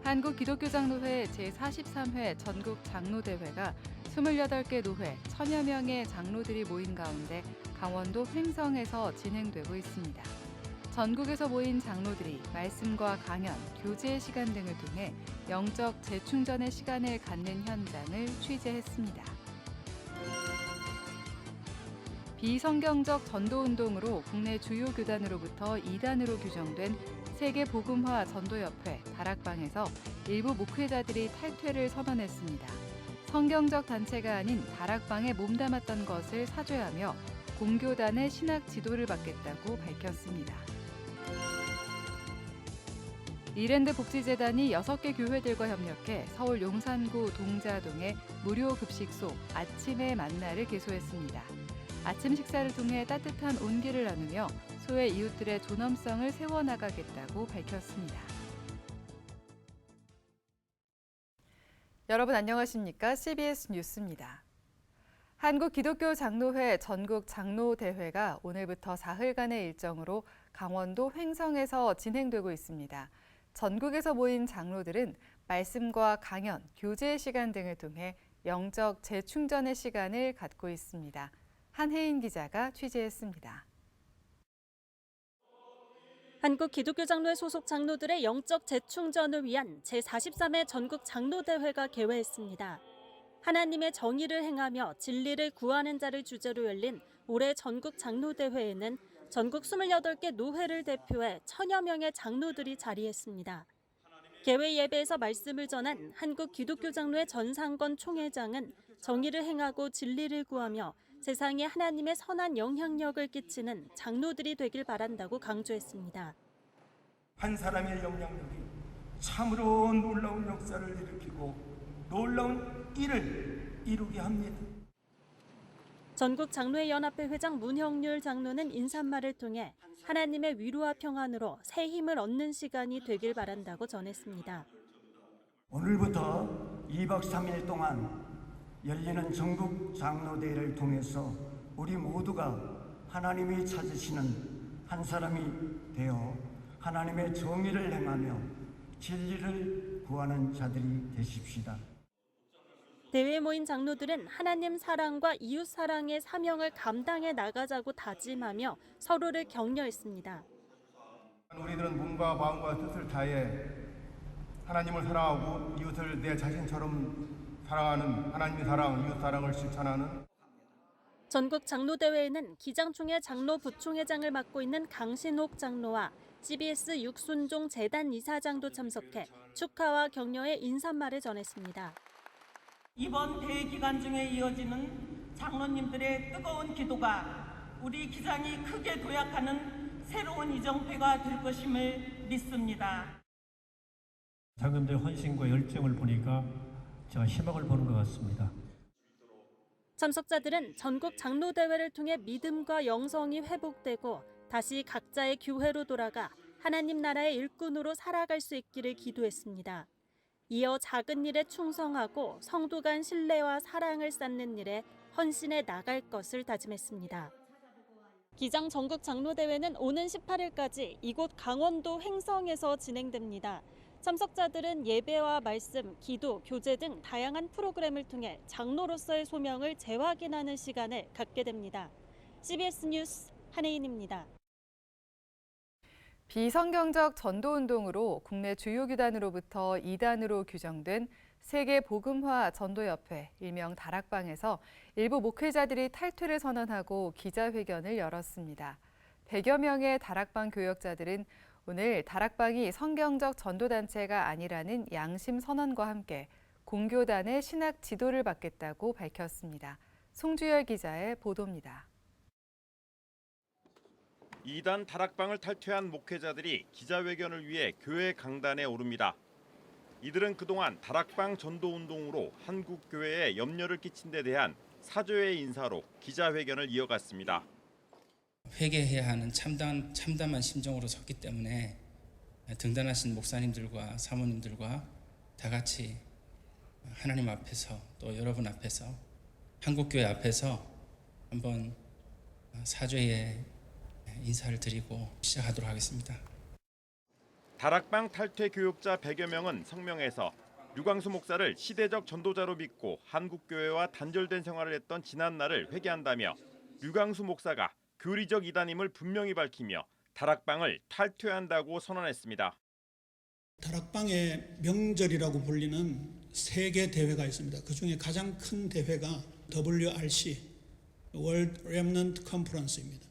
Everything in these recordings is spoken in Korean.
한국기독교장로회 제43회 전국장로대회가 28개 노회 1000여 명의 장로들이 모인 가운데 강원도 횡성에서 진행되고 있습니다. 전국에서 모인 장로들이 말씀과 강연, 교제의 시간 등을 통해 영적 재충전의 시간을 갖는 현장을 취재했습니다. 비성경적 전도운동으로 국내 주요 교단으로부터 2단으로 규정된 세계복음화 전도협회 다락방에서 일부 목회자들이 탈퇴를 선언했습니다. 성경적 단체가 아닌 다락방에 몸담았던 것을 사죄하며 공교단의 신학 지도를 받겠다고 밝혔습니다. 이랜드 복지재단이 6개 교회들과 협력해 서울 용산구 동자동에 무료 급식소 아침의 만나를 개소했습니다. 아침 식사를 통해 따뜻한 온기를 나누며 소외 이웃들의 존엄성을 세워나가겠다고 밝혔습니다. 여러분 안녕하십니까? CBS 뉴스입니다. 한국기독교장로회 전국장로대회가 오늘부터 사흘간의 일정으로 강원도 횡성에서 진행되고 있습니다. 전국에서 모인 장로들은 말씀과 강연, 교제의 시간 등을 통해 영적 재충전의 시간을 갖고 있습니다. 한혜인 기자가 취재했습니다. 한국기독교장로회 소속 장로들의 영적 재충전을 위한 제43회 전국장로대회가 개회했습니다. 하나님의 정의를 행하며 진리를 구하는 자를 주제로 열린 올해 전국장로대회에는 전국 28개 노회를 대표해 1000여 명의 장로들이 자리했습니다. 개회 예배에서 말씀을 전한 한국기독교장로회 전상건 총회장은 정의를 행하고 진리를 구하며 세상에 하나님의 선한 영향력을 끼치는 장로들이 되길 바란다고 강조했습니다. 한 사람의 영향력이 참으로 놀라운 역사를 일으키고 놀라운 일을 이루게 합니다. 전국장로회 연합회 회장 문형률 장로는 인사말을 통해 하나님의 위로와 평안으로 새 힘을 얻는 시간이 되길 바란다고 전했습니다. 오늘부터 2박 3일 동안 열리는 전국 장로대회를 통해서 우리 모두가 하나님이 찾으시는 한 사람이 되어 하나님의 정의를 행하며 진리를 구하는 자들이 되십시다. 대회에 모인 장로들은 하나님 사랑과 이웃 사랑의 사명을 감당해 나가자고 다짐하며 서로를 격려했습니다. 우리들은 몸과 마음과 뜻을 다해 하나님을 사랑하고 이웃을 내 자신처럼 사랑하는 하나님의 사랑, 이웃 사랑을 실천하는 전국 장로대회에는 기장총회 장로 부총회장을 맡고 있는 강신옥 장로와 CBS 육순종 재단 이사장도 참석해 축하와 격려의 인사말을 전했습니다. 이번 대회 기간 중에 이어지는 장로님들의 뜨거운 기도가 우리 기장이 크게 도약하는 새로운 이정표가 될 것임을 믿습니다. 장로님들의 헌신과 열정을 보니까 제가 희망을 보는 것 같습니다. 참석자들은 전국 장로대회를 통해 믿음과 영성이 회복되고 다시 각자의 교회로 돌아가 하나님 나라의 일꾼으로 살아갈 수 있기를 기도했습니다. 이어 작은 일에 충성하고 성도 간 신뢰와 사랑을 쌓는 일에 헌신해 나갈 것을 다짐했습니다. 기장 전국 장로대회는 오는 18일까지 이곳 강원도 횡성에서 진행됩니다. 참석자들은 예배와 말씀, 기도, 교제 등 다양한 프로그램을 통해 장로로서의 소명을 재확인하는 시간을 갖게 됩니다. CBS 뉴스 한혜인입니다. 비성경적 전도운동으로 국내 주요 교단으로부터 2단으로 규정된 세계복음화 전도협회 일명 다락방에서 일부 목회자들이 탈퇴를 선언하고 기자회견을 열었습니다. 100여 명의 다락방 교역자들은 오늘 다락방이 성경적 전도단체가 아니라는 양심 선언과 함께 공교단의 신학 지도를 받겠다고 밝혔습니다. 송주열 기자의 보도입니다. 2단 다락방을 탈퇴한 목회자들이 기자회견을 위해 교회 강단에 오릅니다. 이들은 그동안 다락방 전도운동으로 한국교회에 염려를 끼친 데 대한 사죄의 인사로 기자회견을 이어갔습니다. 회개해야 하는 참담한 심정으로 섰기 때문에 등단하신 목사님들과 사모님들과 다 같이 하나님 앞에서 또 여러분 앞에서 한국교회 앞에서 한번 사죄의 인사를 드리고 시작하도록 하겠습니다. 다락방 탈퇴 교육자 100여 명은 성명에서 류광수 목사를 시대적 전도자로 믿고 한국교회와 단절된 생활을 했던 지난날을 회개한다며 류광수 목사가 교리적 이단임을 분명히 밝히며 다락방을 탈퇴한다고 선언했습니다. 다락방의 명절이라고 불리는 세계 대회가 있습니다. 그중에 가장 큰 대회가 WRC, World Remnant Conference입니다.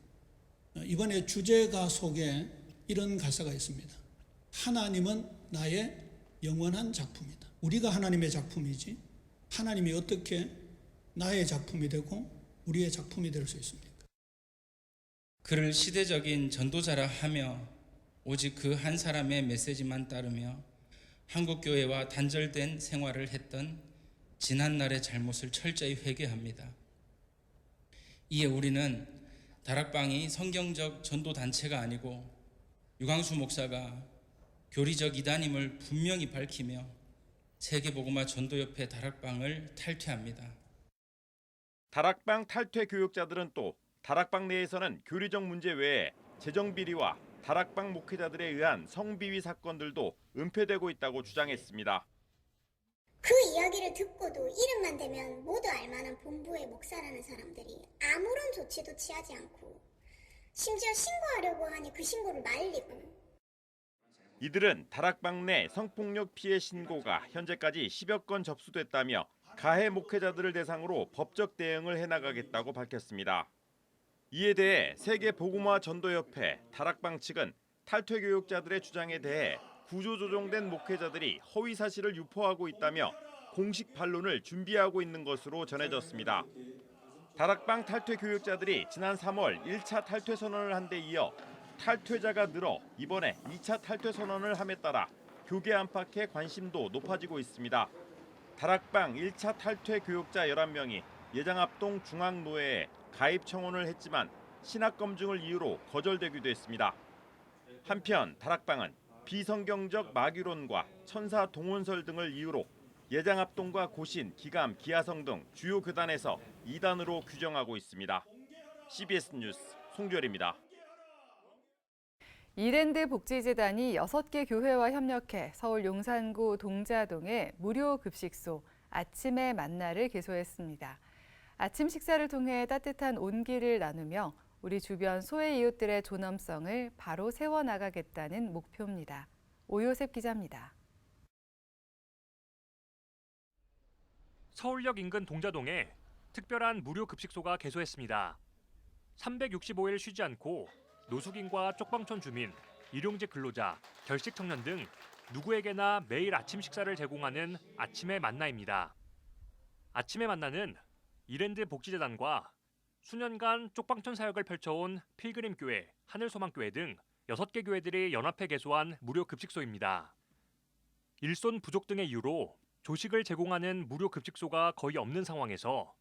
이번에 주제가 속에 이런 가사가 있습니다. 하나님은 나의 영원한 작품이다. 우리가 하나님의 작품이지 하나님이 어떻게 나의 작품이 되고 우리의 작품이 될 수 있습니까? 그를 시대적인 전도자라 하며 오직 그 한 사람의 메시지만 따르며 한국교회와 단절된 생활을 했던 지난날의 잘못을 철저히 회개합니다. 이에 우리는 다락방이 성경적 전도단체가 아니고 류광수 목사가 교리적 이단임을 분명히 밝히며 세계복음화 전도협회 다락방을 탈퇴합니다. 다락방 탈퇴 교육자들은 또 다락방 내에서는 교리적 문제 외에 재정비리와 다락방 목회자들에 의한 성비위 사건들도 은폐되고 있다고 주장했습니다. 그 이야기를 듣고도 이름만 대면 모두 알만한 본부의 목사라는 사람들이 아무런 조치도 취하지 않고 심지어 신고하려고 하니 그 신고를 말리고. 이들은 다락방 내 성폭력 피해 신고가 현재까지 10여 건 접수됐다며 가해 목회자들을 대상으로 법적 대응을 해나가겠다고 밝혔습니다. 이에 대해 세계복음화 전도협회 다락방 측은 탈퇴 교육자들의 주장에 대해 구조조정된 목회자들이 허위 사실을 유포하고 있다며 공식 반론을 준비하고 있는 것으로 전해졌습니다. 다락방 탈퇴 교육자들이 지난 3월 1차 탈퇴 선언을 한 데 이어 탈퇴자가 늘어 이번에 2차 탈퇴 선언을 함에 따라 교계 안팎의 관심도 높아지고 있습니다. 다락방 1차 탈퇴 교육자 11명이 예장합동 중앙노회에 가입 청원을 했지만 신학 검증을 이유로 거절되기도 했습니다. 한편 다락방은 비성경적 마귀론과 천사 동원설 등을 이유로 예장합동과 고신, 기감, 기아성 등 주요 교단에서 이단으로 규정하고 있습니다. CBS 뉴스 송주열입니다. 이랜드 복지재단이 6개 교회와 협력해 서울 용산구 동자동에 무료 급식소 아침의 만나를 개소했습니다. 아침 식사를 통해 따뜻한 온기를 나누며 우리 주변 소외 이웃들의 존엄성을 바로 세워나가겠다는 목표입니다. 오요셉 기자입니다. 서울역 인근 동자동에 특별한 무료 급식소가 개소했습니다. 365일 쉬지 않고 노숙인과 쪽방촌 주민, 일용직 근로자, 결식 청년 등 누구에게나 매일 아침 식사를 제공하는 아침의 만나입니다. 아침의 만나는 이랜드 복지재단과 수년간 쪽방촌 사역을 펼쳐온 필그림교회, 하늘소망교회 등 6개 교회들이 연합해 개소한 무료 급식소입니다. 일손 부족 등의 이유로 조식을 제공하는 무료 급식소가 거의 없는 상황에서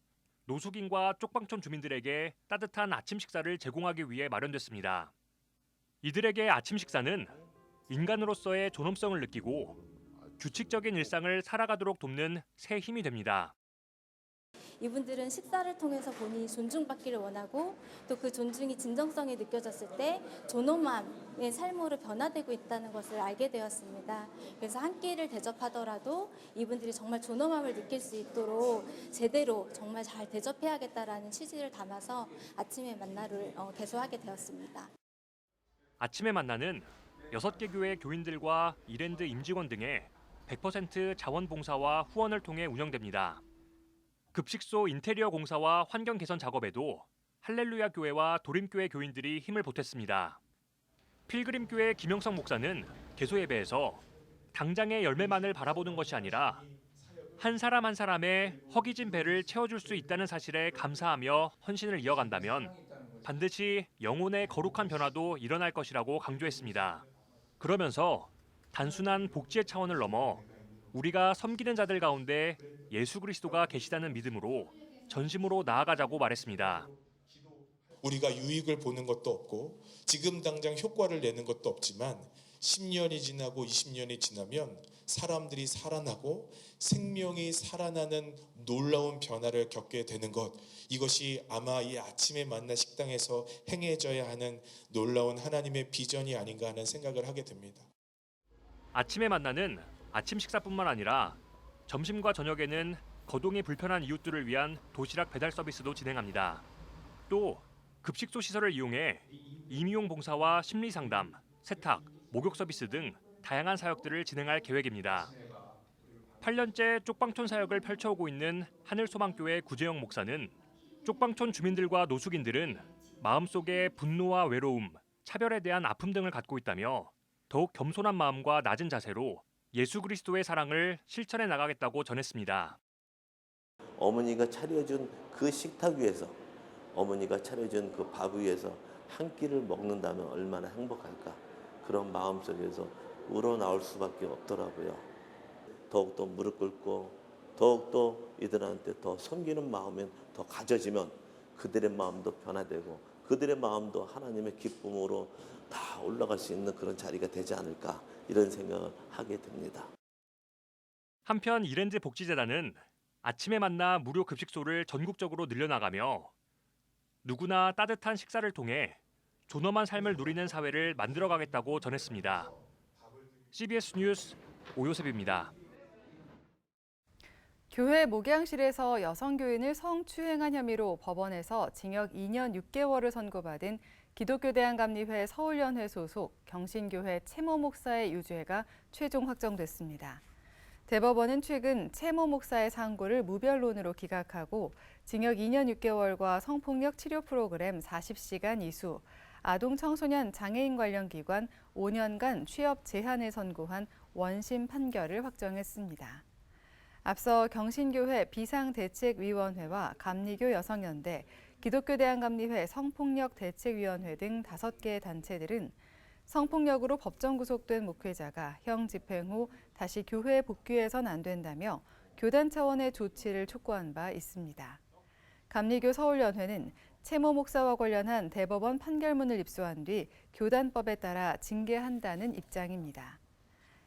노숙인과 쪽방촌 주민들에게 따뜻한 아침 식사를 제공하기 위해 마련됐습니다. 이들에게 아침 식사는 인간으로서의 존엄성을 느끼고 규칙적인 일상을 살아가도록 돕는 새 힘이 됩니다. 이분들은 식사를 통해서 본인이 존중받기를 원하고 또 그 존중이 진정성이 느껴졌을 때 존엄함의 삶으로 변화되고 있다는 것을 알게 되었습니다. 그래서 한 끼를 대접하더라도 이분들이 정말 존엄함을 느낄 수 있도록 제대로 정말 잘 대접해야겠다라는 취지를 담아서 아침의 만나를 개소하게 되었습니다. 아침의 만나는 6개 교회 교인들과 이랜드 임직원 등의 100% 자원봉사와 후원을 통해 운영됩니다. 급식소 인테리어 공사와 환경 개선 작업에도 할렐루야 교회와 도림교회 교인들이 힘을 보탰습니다. 필그림교회 김영성 목사는 개소 예배에서 당장의 열매만을 바라보는 것이 아니라 한 사람 한 사람의 허기진 배를 채워줄 수 있다는 사실에 감사하며 헌신을 이어간다면 반드시 영혼의 거룩한 변화도 일어날 것이라고 강조했습니다. 그러면서 단순한 복지의 차원을 넘어 우리가 섬기는 자들 가운데 예수 그리스도가 계시다는 믿음으로 전심으로 나아가자고 말했습니다. 우리가 유익을 보는 것도 없고 지금 당장 효과를 내는 것도 없지만 10년이 지나고 20년이 지나면 사람들이 살아나고 생명이 살아나는 놀라운 변화를 겪게 되는 것, 이것이 아마 이 아침에 만나 식당에서 행해져야 하는 놀라운 하나님의 비전이 아닌가 하는 생각을 하게 됩니다. 아침에 만나는 아침 식사뿐만 아니라 점심과 저녁에는 거동이 불편한 이웃들을 위한 도시락 배달 서비스도 진행합니다. 또 급식소 시설을 이용해 임의용 봉사와 심리 상담, 세탁, 목욕 서비스 등 다양한 사역들을 진행할 계획입니다. 8년째 쪽방촌 사역을 펼쳐오고 있는 하늘소망교회 구재영 목사는 쪽방촌 주민들과 노숙인들은 마음속에 분노와 외로움, 차별에 대한 아픔 등을 갖고 있다며 더욱 겸손한 마음과 낮은 자세로 예수 그리스도의 사랑을 실천해 나가겠다고 전했습니다. 어머니가 차려준 그 식탁 위에서, 어머니가 차려준 그 밥 위에서 한 끼를 먹는다면 얼마나 행복할까. 그런 마음속에서 우러나올 수밖에 없더라고요. 더욱더 무릎 꿇고 더욱더 이들한테 더 섬기는 마음이 더 가져지면 그들의 마음도 변화되고 그들의 마음도 하나님의 기쁨으로 다 올라갈 수 있는 그런 자리가 되지 않을까, 이런 생각을 하게 됩니다. 한편 이랜드 복지재단은 아침에 만나 무료 급식소를 전국적으로 늘려나가며 누구나 따뜻한 식사를 통해 존엄한 삶을 누리는 사회를 만들어가겠다고 전했습니다. CBS 뉴스 오요셉입니다. 교회 목양실에서 여성 교인을 성추행한 혐의로 법원에서 징역 2년 6개월을 선고받은 기독교대안감리회 서울연회 소속 경신교회 채모 목사의 유죄가 최종 확정됐습니다. 대법원은 최근 채모 목사의 상고를 무변론으로 기각하고 징역 2년 6개월과 성폭력 치료 프로그램 40시간 이수, 아동 청소년 장애인 관련 기관 5년간 취업 제한을 선고한 원심 판결을 확정했습니다. 앞서 경신교회 비상대책위원회와 감리교 여성연대, 기독교대안감리회 성폭력대책위원회 등 5개 단체들은 성폭력으로 법정 구속된 목회자가 형 집행 후 다시 교회에 복귀해선 안 된다며 교단 차원의 조치를 촉구한 바 있습니다. 감리교 서울연회는 채모 목사와 관련한 대법원 판결문을 입수한 뒤 교단법에 따라 징계한다는 입장입니다.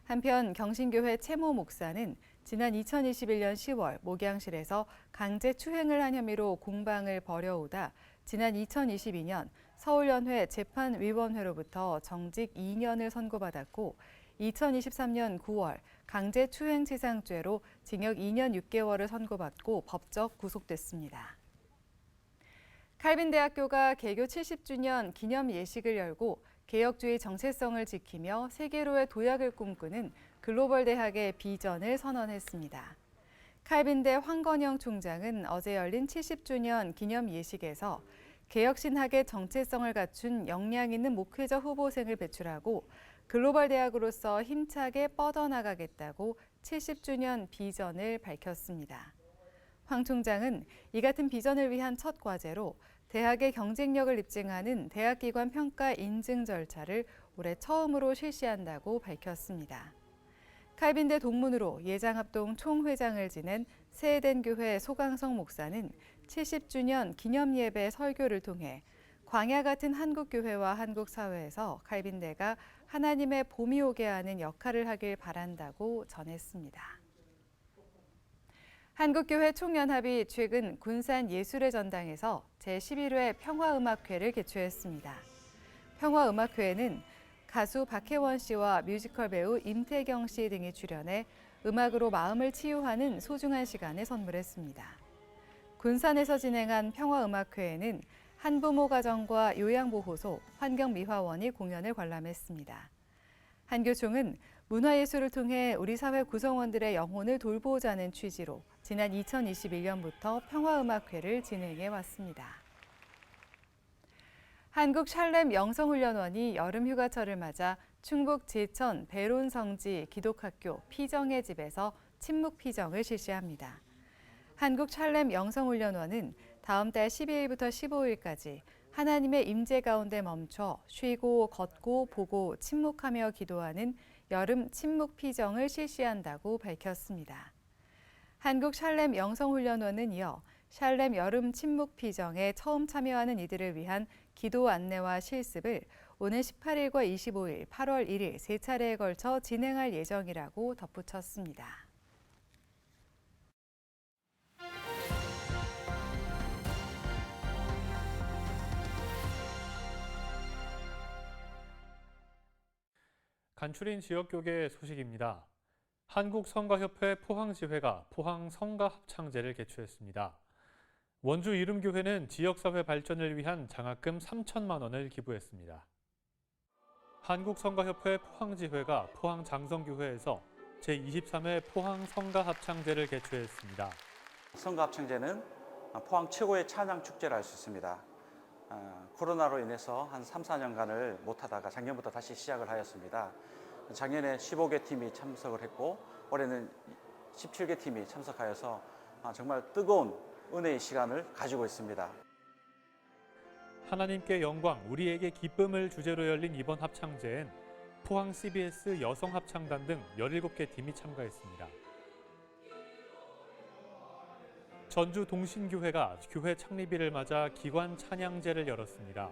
한편 경신교회 채모 목사는 지난 2021년 10월 목양실에서 강제 추행을 한 혐의로 공방을 벌여오다 지난 2022년 서울연회 재판위원회로부터 정직 2년을 선고받았고 2023년 9월 강제추행치상죄로 징역 2년 6개월을 선고받고 법적 구속됐습니다. 칼빈대학교가 개교 70주년 기념 예식을 열고 개혁주의 정체성을 지키며 세계로의 도약을 꿈꾸는 글로벌 대학의 비전을 선언했습니다. 칼빈대 황건영 총장은 어제 열린 70주년 기념 예식에서 개혁신학의 정체성을 갖춘 역량 있는 목회자 후보생을 배출하고 글로벌 대학으로서 힘차게 뻗어나가겠다고 70주년 비전을 밝혔습니다. 황 총장은 이 같은 비전을 위한 첫 과제로 대학의 경쟁력을 입증하는 대학기관 평가 인증 절차를 올해 처음으로 실시한다고 밝혔습니다. 칼빈대 동문으로 예장합동 총회장을 지낸 세에덴교회 소강성 목사는 70주년 기념 예배 설교를 통해 광야 같은 한국교회와 한국사회에서 칼빈대가 하나님의 봄이 오게 하는 역할을 하길 바란다고 전했습니다. 한국교회 총연합이 최근 군산 예술의 전당에서 제11회 평화음악회를 개최했습니다. 평화음악회에는 가수 박혜원 씨와 뮤지컬 배우 임태경 씨 등이 출연해 음악으로 마음을 치유하는 소중한 시간을 선물했습니다. 군산에서 진행한 평화음악회에는 한부모 가정과 요양보호소, 환경미화원이 공연을 관람했습니다. 한교총은 문화예술을 통해 우리 사회 구성원들의 영혼을 돌보자는 취지로 지난 2021년부터 평화음악회를 진행해 왔습니다. 한국 샬렘 영성훈련원이 여름휴가철을 맞아 충북 제천 배론성지 기독학교 피정의 집에서 침묵피정을 실시합니다. 한국 샬렘 영성훈련원은 다음 달 12일부터 15일까지 하나님의 임재 가운데 멈춰 쉬고 걷고 보고 침묵하며 기도하는 여름 침묵피정을 실시한다고 밝혔습니다. 한국 샬렘 영성훈련원은 이어 샬렘 여름 침묵피정에 처음 참여하는 이들을 위한 기도 안내와 실습을 오는 18일과 25일, 8월 1일 세 차례에 걸쳐 진행할 예정이라고 덧붙였습니다. 간추린 지역교계 소식입니다. 한국성가협회 포항지회가 포항성가합창제를 개최했습니다. 원주 이름교회는 지역사회 발전을 위한 장학금 3천만 원을 기부했습니다. 한국성가협회 포항지회가 포항장성교회에서 제23회 포항성가합창제를 개최했습니다. 성가합창제는 포항 최고의 찬양축제를 할 수 있습니다. 코로나로 인해서 한 3, 4년간을 못하다가 작년부터 다시 시작을 하였습니다. 작년에 15개 팀이 참석을 했고 올해는 17개 팀이 참석하여서 정말 뜨거운 은혜의 시간을 가지고 있습니다. 하나님께 영광, 우리에게 기쁨을 주제로 열린 이번 합창제엔 포항 CBS 여성합창단 등 17개 팀이 참가했습니다. 전주 동신교회가 교회 창립일을 맞아 기관 찬양제를 열었습니다.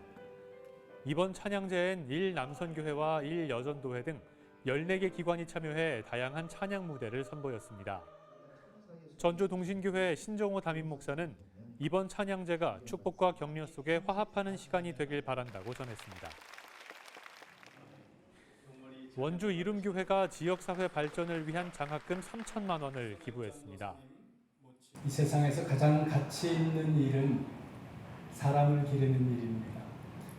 이번 찬양제엔 1남선교회와 1여전도회 등 14개 기관이 참여해 다양한 찬양 무대를 선보였습니다. 전주 동신교회 신정호 담임 목사는 이번 찬양제가 축복과 격려 속에 화합하는 시간이 되길 바란다고 전했습니다. 원주 이름교회가 지역사회 발전을 위한 장학금 3천만 원을 기부했습니다. 이 세상에서 가장 가치 있는 일은 사람을 기르는 일입니다.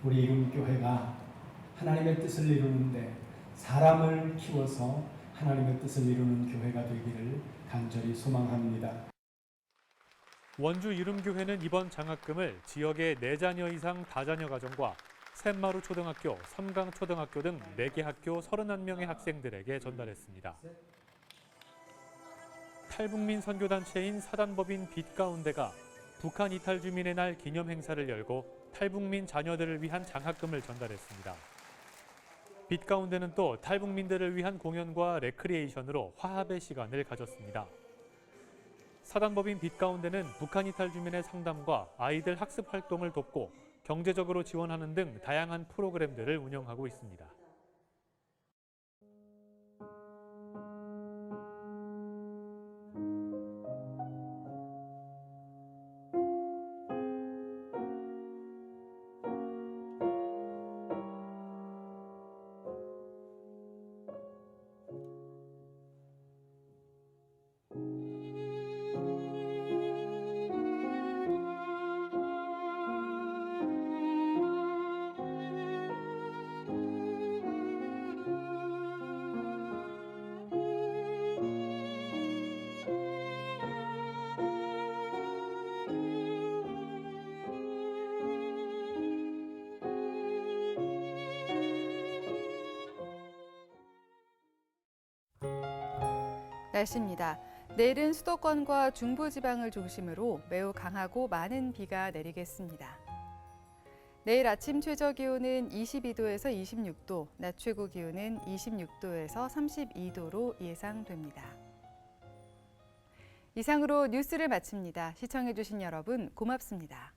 우리 이름교회가 하나님의 뜻을 이루는데 사람을 키워서 하나님의 뜻을 이루는 교회가 되기를 간절히 소망합니다. 원주 이름교회는 이번 장학금을 지역의 4자녀 이상 다자녀 가정과 샘마루 초등학교, 섬강 초등학교 등 4개 학교 31명의 학생들에게 전달했습니다. 탈북민 선교단체인 사단법인 빛가운데가 북한 이탈 주민의 날 기념 행사를 열고 탈북민 자녀들을 위한 장학금을 전달했습니다. 빛가운데는 또 탈북민들을 위한 공연과 레크리에이션으로 화합의 시간을 가졌습니다. 사단법인 빛가운데는 북한 이탈 주민의 상담과 아이들 학습 활동을 돕고 경제적으로 지원하는 등 다양한 프로그램들을 운영하고 있습니다. 날씨입니다. 내일은 수도권과 중부지방을 중심으로 매우 강하고 많은 비가 내리겠습니다. 내일 아침 최저기온은 22도에서 26도, 낮 최고 기온은 26도에서 32도로 예상됩니다. 이상으로 뉴스를 마칩니다. 시청해주신 여러분 고맙습니다.